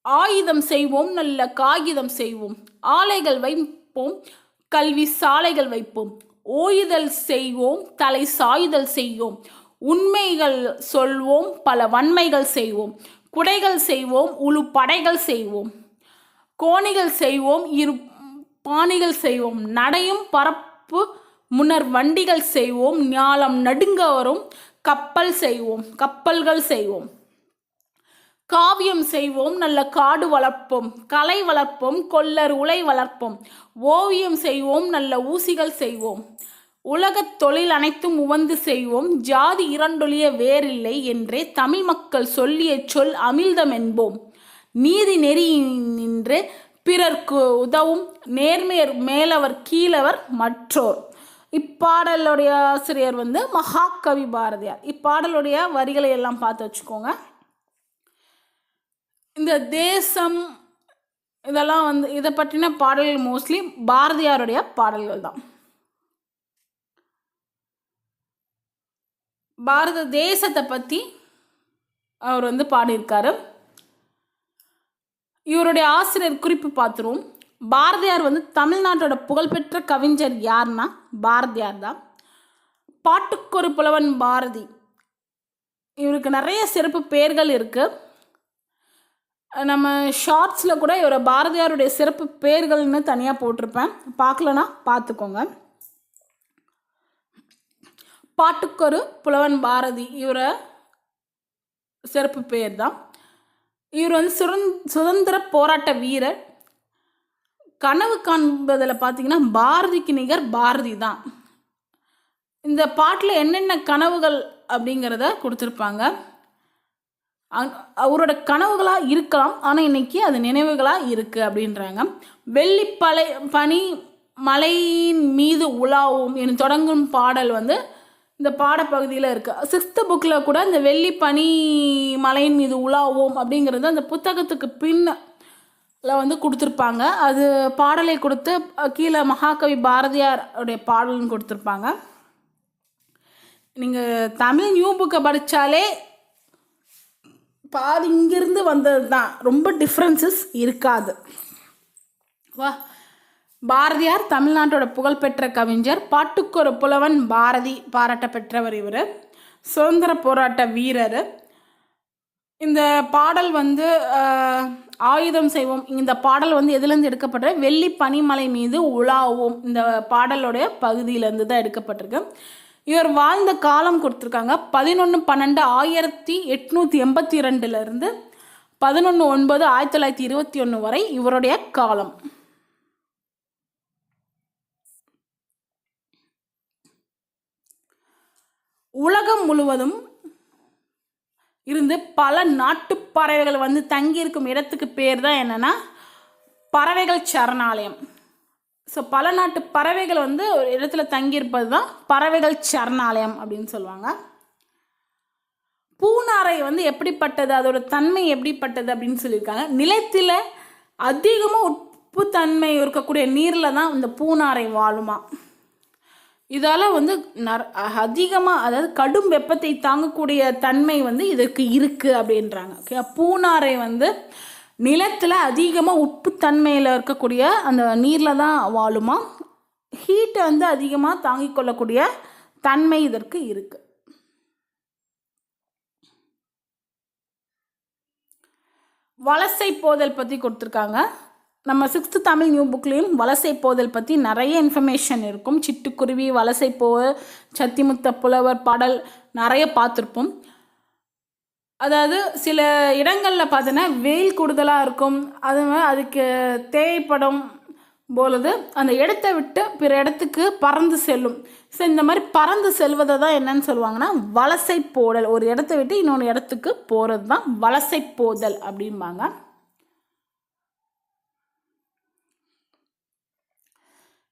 ஆயுதம் செய்வோம், நல்ல காகிதம் செய்வோம், ஆலைகள் வைப்போம், கல்வி சாலைகள் வைப்போம், ஓயுதல் செய்வோம், தலை சாயுதல் செய்வோம், உண்மைகள் சொல்வோம், பல வன்மைகள் செய்வோம், குடைகள் செய்வோம், உழு படைகள் செய்வோம், கோணிகள் செய்வோம், இரு பாணிகள் செய்வோம், நடையும் பரப்பு முன்னர் வண்டிகள் செய்வோம், ஞாலம் நடுங்க வரும் கப்பல்கள் செய்வோம், காவியம் செய்வோம், நல்ல காடு வளர்ப்போம், கலை வளர்ப்போம், கொல்லர் உலை வளர்ப்போம், ஓவியம் செய்வோம், நல்ல ஊசிகள் செய்வோம், உலகத் தொழில் அனைத்தும் உவந்து செய்வோம், ஜாதி இரண்டொழிய வேறில்லை என்றே தமிழ் மக்கள் சொல்லிய சொல் அமிழ்தம் என்போம், நீதி நெறி நின்று பிறர்க்கு உதவும், நேர்மையர் மேலவர் கீழவர் மற்றோர். இப்பாடலுடைய ஆசிரியர் வந்து மகாகவி பாரதியார். இப்பாடலுடைய வரிகளை எல்லாம் பார்த்து வச்சுக்கோங்க. இந்த தேசம் இதெல்லாம் வந்து இதை பற்றின பாடல்கள் மோஸ்ட்லி பாரதியாருடைய பாடல்கள் தான். பாரத தேசத்தை பற்றி அவர் வந்து பாடியிருக்காரு. இவருடைய ஆசிரியர் குறிப்பு பார்த்துருவோம். பாரதியார் வந்து தமிழ்நாட்டோட புகழ்பெற்ற கவிஞர் யாருன்னா பாரதியார் தான். பாட்டுக்கொரு புலவன் பாரதி. இவருக்கு நிறைய சிறப்பு பெயர்கள் இருக்குது. நம்ம ஷார்ட்ஸில் கூட இவரை பாரதியாருடைய சிறப்பு பெயர்கள்னு தனியாக போட்டிருப்பேன், பார்க்கலன்னா பார்த்துக்கோங்க. பாட்டுக்கொரு புலவன் பாரதி இவரை சிறப்பு பெயர் தான். இவர் வந்து சுதந்திர போராட்ட வீரர். கனவு காண்பதில் பார்த்தீங்கன்னா பாரதிக்கு நிகர் பாரதி தான். இந்த பாட்டில் என்னென்ன கனவுகள் அப்படிங்கிறத கொடுத்துருப்பாங்க. அவரோட கனவுகளாக இருக்கலாம், ஆனால் இன்னைக்கு அது நினைவுகளாக இருக்குது அப்படின்றாங்க. வெள்ளி பனி மலையின் மீது உலாவும் என தொடங்கும் பாடல் வந்து இந்த பாடப்பகுதியில் இருக்குது. 6th புக்கில் கூட இந்த வெள்ளி பனி மலையின் மீது உலாவோம் அப்படிங்கிறது அந்த புத்தகத்துக்கு பின்னில் வந்து கொடுத்துருப்பாங்க. அது பாடலை கொடுத்து கீழே மகாகவி பாரதியாருடைய பாடல்னு கொடுத்துருப்பாங்க. நீங்கள் தமிழ் நியூ புக்கை படித்தாலே பாதி இங்கிருந்து வந்தது தான், ரொம்ப டிஃப்ரென்சஸ் இருக்காது. வா பாரதியார் தமிழ்நாட்டோட புகழ்பெற்ற கவிஞர். பாட்டுக்கொரு புலவன் பாரதி பாராட்ட பெற்றவர். இவர் சுதந்திர போராட்ட வீரர். இந்த பாடல் வந்து ஆயுதம் செய்வோம். இந்த பாடல் வந்து எதுலேருந்து எடுக்கப்பட்ட வெள்ளி பனிமலை மீது உலாவோம் இந்த பாடலுடைய பகுதியிலேருந்து தான் எடுக்கப்பட்டிருக்கு. இவர் வாழ்ந்த காலம் கொடுத்துருக்காங்க 11/12/1882 11/9/1921 வரை இவருடைய காலம். உலகம் முழுவதும் இருந்து பல நாட்டு பறவைகள் வந்து தங்கியிருக்கும் இடத்துக்கு பேர் தான் என்னன்னா பறவைகள் சரணாலயம். ஸோ பல நாட்டு பறவைகள் வந்து ஒரு இடத்துல தங்கியிருப்பது தான் பறவைகள் சரணாலயம் அப்படின்னு சொல்லுவாங்க. பூநாரை வந்து எப்படிப்பட்டது, அதோட தன்மை எப்படிப்பட்டது அப்படின்னு சொல்லியிருக்காங்க. நிலத்தில் அதிகமாக உப்புத்தன்மை இருக்கக்கூடிய நீரில் தான் இந்த பூநாரை வாழுமா. இதால் வந்து அதிகமாக, அதாவது கடும் வெப்பத்தை தாங்கக்கூடிய தன்மை வந்து இதற்கு இருக்குது அப்படின்றாங்க. ஓகே, பூநாரை வந்து நிலத்தில் அதிகமாக உப்புத்தன்மையில் இருக்கக்கூடிய அந்த நீரில் தான் வாழுமா. ஹீட்டை வந்து அதிகமாக தாங்கிக் கொள்ளக்கூடிய தன்மை இதற்கு இருக்குது. வலசை போதல் பற்றி கொடுத்துருக்காங்க. நம்ம 6th தமிழ் நியூ புக்லேயும் வலசை போதல் பற்றி நிறைய இன்ஃபர்மேஷன் இருக்கும். சிட்டுக்குருவி, வலசை போவு, சத்திமுத்த புலவர் பாடல் நிறைய பார்த்துருப்போம். அதாவது சில இடங்களில் பார்த்தோன்னா வெயில் கூடுதலாக இருக்கும். அதுக்கு தேவைப்படும் பொழுது அந்த இடத்தை விட்டு பிற இடத்துக்கு பறந்து செல்லும். ஸோ இந்த மாதிரி பறந்து செல்வதை தான் என்னன்னு சொல்லுவாங்கன்னா வலசை போதல். ஒரு இடத்தை விட்டு இன்னொரு இடத்துக்கு போகிறது தான் வலசை போதல் அப்படிம்பாங்க.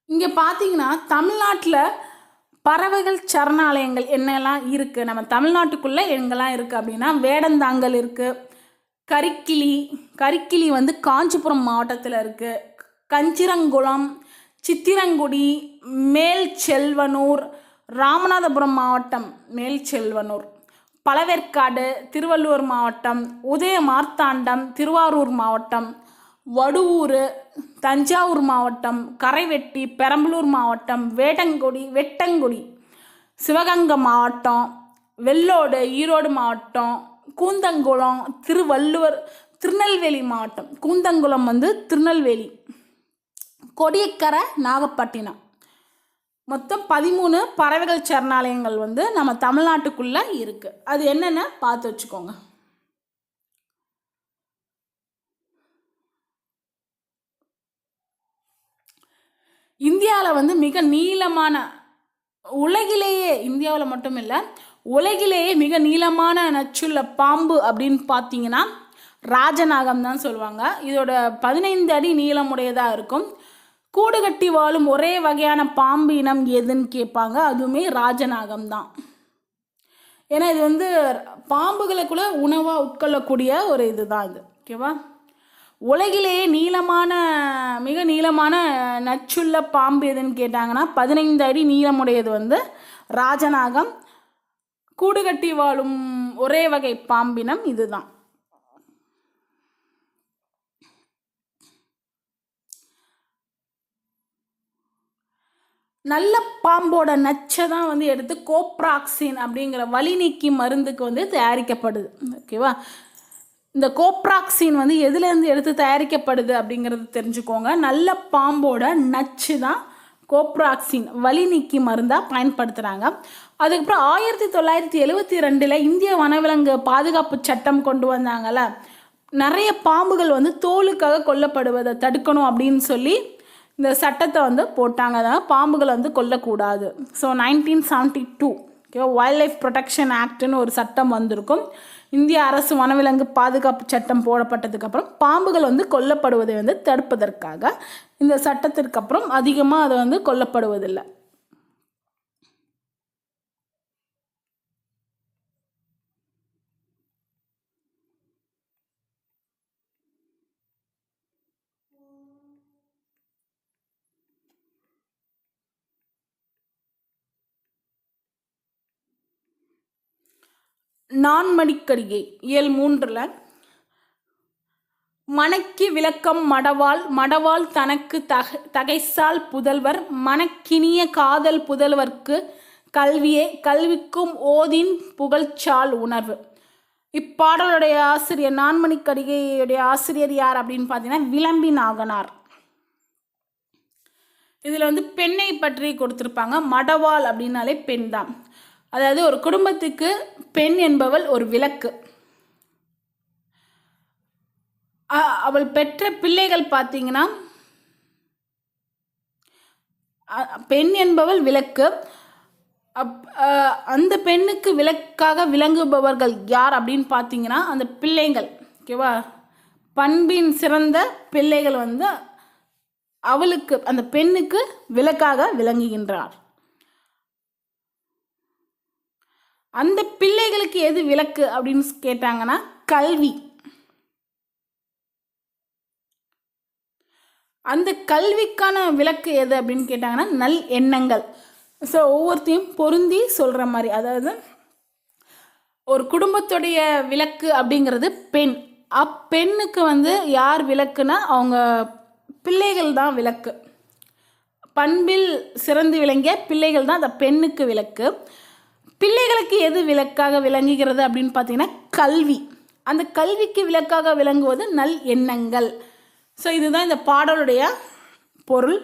இங்கே பார்த்தீங்கன்னா தமிழ்நாட்டில் பறவைகள் சரணாலயங்கள் என்னெல்லாம் இருக்குது, நம்ம தமிழ்நாட்டுக்குள்ளே எங்கெல்லாம் இருக்குது அப்படின்னா வேடந்தாங்கல் இருக்குது, கரிக்கிளி வந்து காஞ்சிபுரம் மாவட்டத்தில் இருக்குது, கஞ்சிரங்குளம், சித்திரங்குடி, மேல்செல்வனூர், ராமநாதபுரம் மாவட்டம் மேல்செல்வனூர், பழவேற்காடு திருவள்ளூர் மாவட்டம், உதயமார்த்தாண்டம் திருவாரூர் மாவட்டம், வடுவூர் தஞ்சாவூர் மாவட்டம், கரைவெட்டி பெரம்பலூர் மாவட்டம், வெட்டங்குடி சிவகங்கை மாவட்டம், வெள்ளோடு ஈரோடு மாவட்டம், கூந்தங்குளம் திருநெல்வேலி மாவட்டம், கூந்தங்குளம் வந்து திருநெல்வேலி, கொடியக்கரை நாகப்பட்டினம். மொத்தம் 13 பறவைகள் சரணாலயங்கள் வந்து நம்ம தமிழ்நாட்டுக்குள்ளே இருக்குது. அது என்னென்ன பார்த்து வச்சுக்கோங்க. இந்தியாவில் வந்து மிக நீளமான, உலகிலேயே இந்தியாவில் மட்டும் இல்லை உலகிலேயே மிக நீளமான நச்சுள்ள பாம்பு அப்படின்னு பார்த்தீங்கன்னா ராஜநாகம் தான் சொல்லுவாங்க. இதோட 15 அடி நீளமுடையதாக இருக்கும். கூடு கட்டி வாழும் ஒரே வகையான பாம்பு இனம் எதுன்னு கேட்பாங்க. அதுவுமே ராஜநாகம் தான். ஏன்னா இது வந்து பாம்புகளுக்குள்ள உணவாக உட்கொள்ளக்கூடிய ஒரு இதுதான் இது. ஓகேவா? உலகிலேயே மிக நீளமான நச்சுள்ள பாம்பு எதுன்னு கேட்டாங்கன்னா 15 அடி நீளமுடையது வந்து ராஜநாகம். கூடு கட்டி வாழும் ஒரே வகை பாம்பினம் இதுதான். நல்ல பாம்போட நச்சை தான் வந்து எடுத்து கோப்ராக்சின் அப்படிங்கிற வலி நீக்கி மருந்துக்கு வந்து தயாரிக்கப்படுது. ஓகேவா? இந்த கோப்ராக்சின் வந்து எதுலேருந்து எடுத்து தயாரிக்கப்படுது அப்படிங்கிறது தெரிஞ்சுக்கோங்க. நல்ல பாம்போட நச்சு தான் கோப்ராக்சின் வலி நீக்கி மருந்தாக பயன்படுத்துகிறாங்க. அதுக்கப்புறம் 1972 இந்திய வனவிலங்கு பாதுகாப்பு சட்டம் கொண்டு வந்தாங்கள்ல, நிறைய பாம்புகள் வந்து தோலுக்காக கொல்லப்படுவதை தடுக்கணும் அப்படின்னு சொல்லி இந்த சட்டத்தை வந்து போட்டாங்க. அதனால் பாம்புகளை வந்து கொல்லக்கூடாது. ஸோ 1972 வைல்ட் லைஃப் ப்ரொடெக்ஷன் ஆக்ட்னு ஒரு சட்டம் வந்திருக்கும். இந்திய அரசு வனவிலங்கு பாதுகாப்பு சட்டம் போடப்பட்டதுக்கப்புறம் பாம்புகள் வந்து கொல்லப்படுவதை வந்து தடுப்பதற்காக இந்த சட்டத்திற்கு அப்புறம் அதிகமாக அதை வந்து கொல்லப்படுவதில்லை. நான்மணிக்கடிகை இயல் 3 மணக்கி விளக்கம் மடவாள் தனக்கு தகைசால் புதல்வர் மணக்கினிய காதல் புதல்வர்க்கு கல்வியே கல்விக்கும் ஓதின் புகழ்ச்சால் உணர்வு. இப்பாடலுடைய ஆசிரியர், நான்மணிக்கடிகையுடைய ஆசிரியர் யார் அப்படின்னு பார்த்தீங்கன்னா விளம்பி நாகனார். இதில் வந்து பெண்ணை பற்றி கொடுத்துருப்பாங்க. மடவாள் அப்படின்னாலே பெண் தான். அதாவது ஒரு குடும்பத்துக்கு பெண் என்பவள் ஒரு விளக்கு. அவள் பெற்ற பிள்ளைகள் பார்த்தீங்கன்னா, பெண் என்பவள் விளக்கு. அந்த பெண்ணுக்கு விளக்காக விளங்குபவர்கள் யார் அப்படின்னு பார்த்தீங்கன்னா அந்த பிள்ளைகள். ஓகேவா? பண்பின் சிறந்த பிள்ளைகள் வந்து அவளுக்கு, அந்த பெண்ணுக்கு விளக்காக விளங்குகின்றார். அந்த பிள்ளைகளுக்கு எது விளக்கு அப்படின்னு கேட்டாங்கன்னா கல்வி. அந்த கல்விக்கான விளக்கு எது அப்படின்னு கேட்டாங்கன்னா நல் எண்ணங்கள். ஸோ ஒவ்வொருத்தையும் பொருந்தி சொல்கிற மாதிரி, அதாவது ஒரு குடும்பத்துடைய விளக்கு அப்படிங்கிறது பெண். அப்பெண்ணுக்கு வந்து யார் விளக்குனா அவங்க பிள்ளைகள் தான் விளக்கு. பண்பில் சிறந்து விளங்கிய பிள்ளைகள் தான் அந்த பெண்ணுக்கு விளக்கு. பிள்ளைகளுக்கு எது விளக்காக விளங்குகிறது அப்படின்னு பார்த்தீங்கன்னா கல்வி. அந்த கல்விக்கு விளக்காக விளங்குவது நல் எண்ணங்கள். ஸோ இதுதான் இந்த பாடலுடைய பொருள்.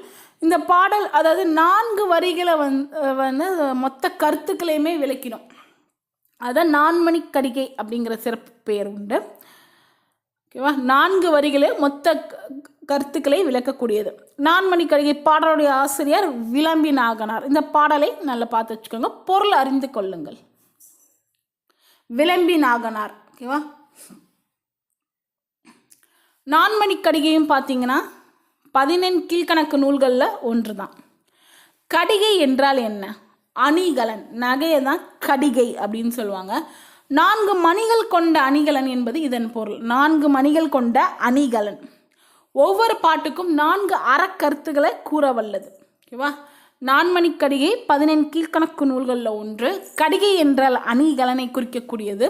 இந்த பாடல் அதாவது 4 வரிகளை வந்து மொத்த கருத்துக்களையுமே விளக்கிடும். அதான் நான்மணி கடிகை அப்படிங்கிற சிறப்பு பெயர் உண்டு. ஓகேவா? 4 வரிகளே மொத்த கருத்துக்களை விளக்கக்கூடியது. நான்மணி கடிகை பாடலுடைய ஆசிரியர் விளம்பி நாகனார். இந்த பாடலை நல்லா பார்த்து வச்சுக்கோங்க, பொருள் அறிந்து கொள்ளுங்கள். விளம்பி நாகனார். ஓகேவா? நான்மணி கடிகையும் பார்த்தீங்கன்னா 14 கீழ்கணக்கு நூல்களில் ஒன்று தான். கடிகை என்றால் என்ன? அணிகலன், நகையை தான் கடிகை அப்படின்னு சொல்லுவாங்க. 4 மணிகள் கொண்ட அணிகலன் என்பது இதன் பொருள். 4 மணிகள் கொண்ட அணிகலன் ஒவ்வொரு பாட்டுக்கும் 4 அறக்கருத்துக்களை கூற வல்லது. ஓகேவா? நான்மணி கடிகை 14 கீழ்கணக்கு நூல்களில் ஒன்று. கடிகை என்றால் அணிகலனை குறிக்கக்கூடியது.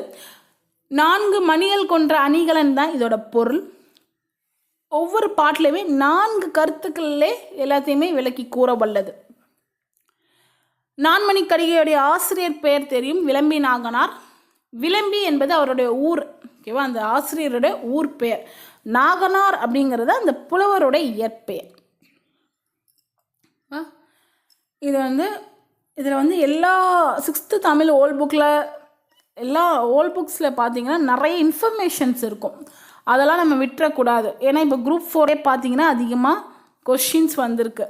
4 மணிகள் கொண்ட அணிகலன் தான் இதோட பொருள். ஒவ்வொரு பாட்டிலையுமே 4 கருத்துக்களிலே எல்லாத்தையுமே விளக்கி கூற வல்லது. நான்மணி கடிகையுடைய ஆசிரியர் பெயர் தெரியும், விளம்பி நாகனார். விளம்பி என்பது அவருடைய ஊர். ஓகேவா? அந்த ஆசிரியருடைய ஊர் பெயர். நாகனார் அப்படிங்கிறது அந்த புலவருடைய இயற்பெயர். இதில் வந்து எல்லா 6th தமிழ் ஓல்ட் புக்கில் எல்லா ஓல்ட் புக்ஸில் பார்த்தீங்கன்னா நிறைய இன்ஃபர்மேஷன்ஸ் இருக்கும். அதெல்லாம் நம்ம விட்டுறக்கூடாது. ஏன்னா இப்போ குரூப் 4 பார்த்தீங்கன்னா அதிகமாக கொஷின்ஸ் வந்திருக்கு.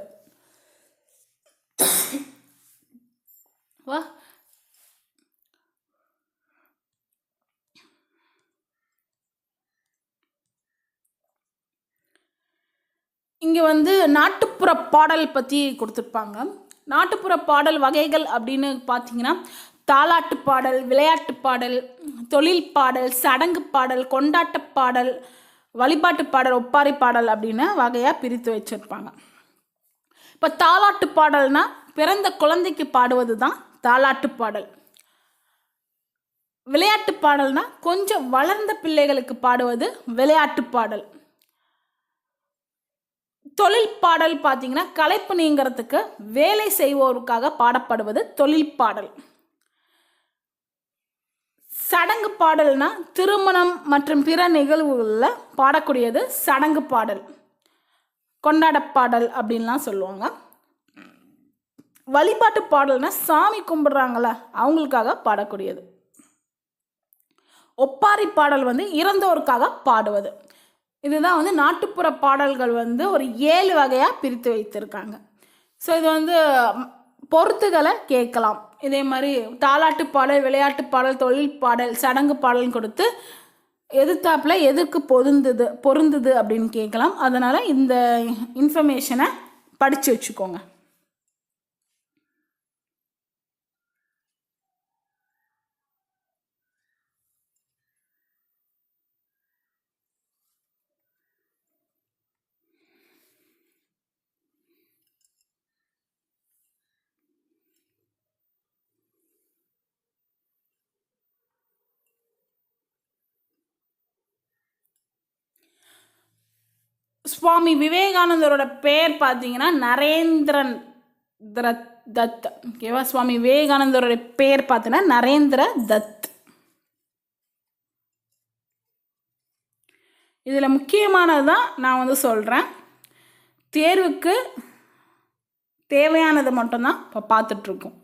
வா இங்கே வந்து நாட்டுப்புற பாடல் பற்றி கொடுத்துருப்பாங்க. நாட்டுப்புற பாடல் வகைகள் அப்படின்னு பார்த்தீங்கன்னா தாலாட்டு பாடல், விளையாட்டு பாடல், தொழில் பாடல், சடங்கு பாடல், கொண்டாட்ட பாடல், வழிபாட்டு பாடல், ஒப்பாரி பாடல் அப்படின்னு வகையாக பிரித்து வச்சுருப்பாங்க. இப்போ தாலாட்டு பாடல்னா பிறந்த குழந்தைக்கு பாடுவது தான் தாலாட்டு பாடல். விளையாட்டு பாடல்னா கொஞ்சம் வளர்ந்த பிள்ளைகளுக்கு பாடுவது விளையாட்டு பாடல். தொழில் பாடல் பார்த்தீங்கன்னா களைப்பு நீங்கிறதுக்கு வேலை செய்வோருக்காக பாடப்படுவது தொழில் பாடல். சடங்கு பாடல்னா திருமணம் மற்றும் பிற நிகழ்வுகளில் பாடக்கூடியது சடங்கு பாடல், கொண்டாட பாடல் அப்படின்லாம் சொல்லுவாங்க. வழிபாட்டு பாடல்னா சாமி கும்பிடுறாங்கள அவங்களுக்காக பாடக்கூடியது. ஒப்பாரி பாடல் வந்து இறந்தோருக்காக பாடுவது. இதுதான் வந்து நாட்டுப்புற பாடல்கள் வந்து ஒரு 7 வகையாக பிரித்து வைத்திருக்காங்க. ஸோ இது வந்து பொறுத்துகளை கேட்கலாம். இதே மாதிரி தாலாட்டு பாடல், விளையாட்டு பாடல், தொழில் பாடல், சடங்கு பாடல்னு கொடுத்து எதிர்த்தாப்பில் எதற்கு பொருந்துது அப்படின்னு கேட்கலாம். அதனால் இந்த இன்ஃபர்மேஷனை படித்து வச்சுக்கோங்க. சுவாமி விவேகானந்தரோட பெயர் பார்த்தீங்கன்னா நரேந்திரன் தத். ஓகேவா? சுவாமி விவேகானந்தரோட பெயர் பார்த்தீங்கன்னா நரேந்திர தத். இதில் முக்கியமானது தான் நான் வந்து சொல்கிறேன். தேர்வுக்கு தேவையானது மட்டும்தான் இப்போ பார்த்துட்ருக்கோம்.